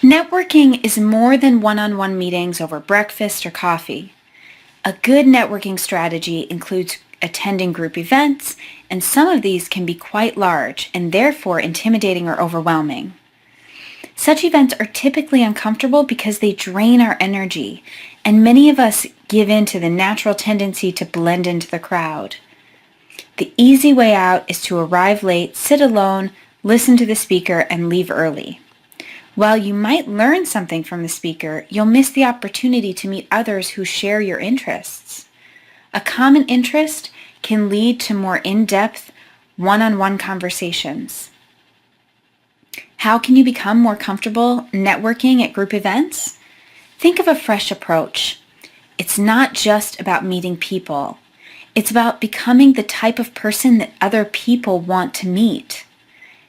Networking is more than one-on-one meetings over breakfast or coffee. A good networking strategy includes attending group events, and some of these can be quite large and therefore intimidating or overwhelming. Such events are typically uncomfortable because they drain our energy, and many of us give in to the natural tendency to blend into the crowd. The easy way out is to arrive late, sit alone, listen to the speaker, and leave early. While you might learn something from the speaker, you'll miss the opportunity to meet others who share your interests. A common interest can lead to more in-depth, one-on-one conversations. How can you become more comfortable networking at group events? Think of a fresh approach. It's not just about meeting people. It's about becoming the type of person that other people want to meet.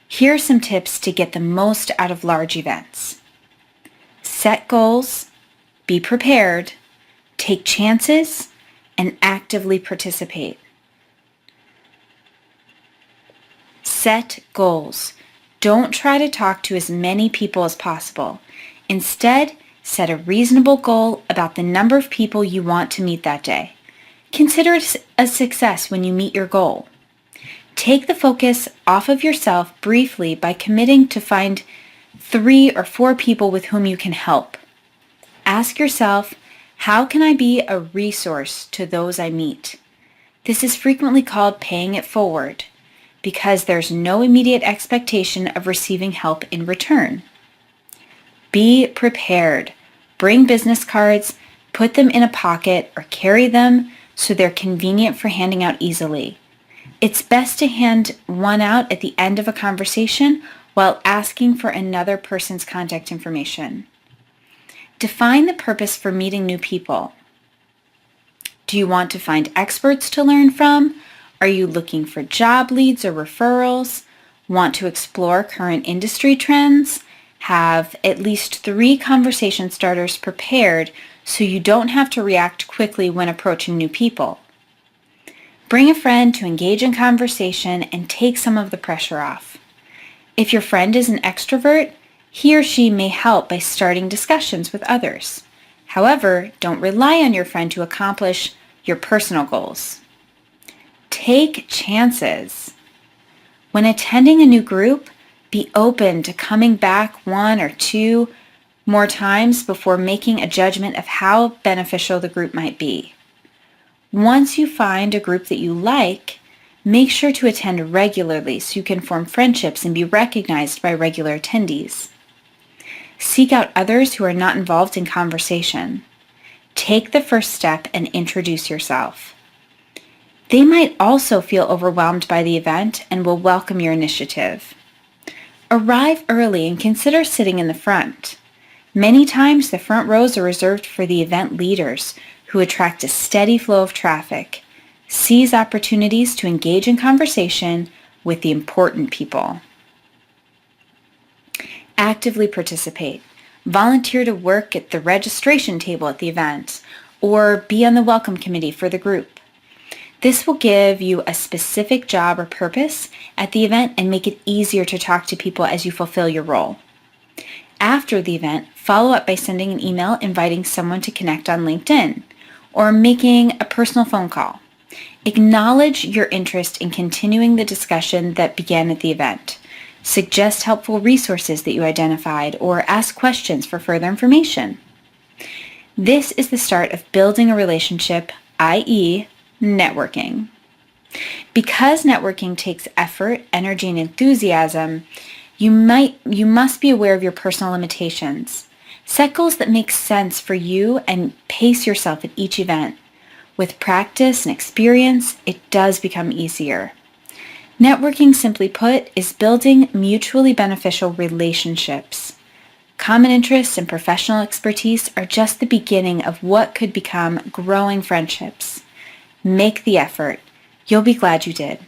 Here are some tips to get the most out of large events. Set goals, be prepared, take chances, and actively participate. Set goals. Don't try to talk to as many people as possible. Instead, set a reasonable goal about the number of people you want to meet that day. Consider it a success when you meet your goal. Take the focus off of yourself briefly by committing to find 3 or 4 people with whom you can help. Ask yourself, how can I be a resource to those I meet? This is frequently called paying it forward because there's no immediate expectation of receiving help in return. Be prepared. Bring business cards, put them in a pocket, or carry them so they're convenient for handing out easily. It's best to hand one out at the end of a conversation while asking for another person's contact information. Define the purpose for meeting new people. Do you want to find experts to learn from? Are you looking for job leads or referrals? Want to explore current industry trends? Have at least 3 conversation starters prepared so you don't have to react quickly when approaching new people. Bring a friend to engage in conversation and take some of the pressure off. If your friend is an extrovert, he or she may help by starting discussions with others. However, don't rely on your friend to accomplish your personal goals. Take chances. When attending a new group, be open to coming back 1 or 2 more times before making a judgment of how beneficial the group might be. Once you find a group that you like, make sure to attend regularly so you can form friendships and be recognized by regular attendees. Seek out others who are not involved in conversation. Take the first step and introduce yourself. They might also feel overwhelmed by the event and will welcome your initiative. Arrive early and consider sitting in the front. Many times the front rows are reserved for the event leaders who attract a steady flow of traffic. Seize opportunities to engage in conversation with the important people. Actively participate. Volunteer to work at the registration table at the event or be on the welcome committee for the group. This will give you a specific job or purpose at the event and make it easier to talk to people as you fulfill your role. After the event, follow up by sending an email inviting someone to connect on LinkedIn or making a personal phone call. Acknowledge your interest in continuing the discussion that began at the event. Suggest helpful resources that you identified or ask questions for further information. This is the start of building a relationship, i.e., networking. Because networking takes effort, energy, and enthusiasm, you must be aware of your personal limitations. Set goals that make sense for you and pace yourself at each event. With practice and experience, it does become easier. Networking, simply put, is building mutually beneficial relationships. Common interests and professional expertise are just the beginning of what could become growing friendships. Make the effort. You'll be glad you did.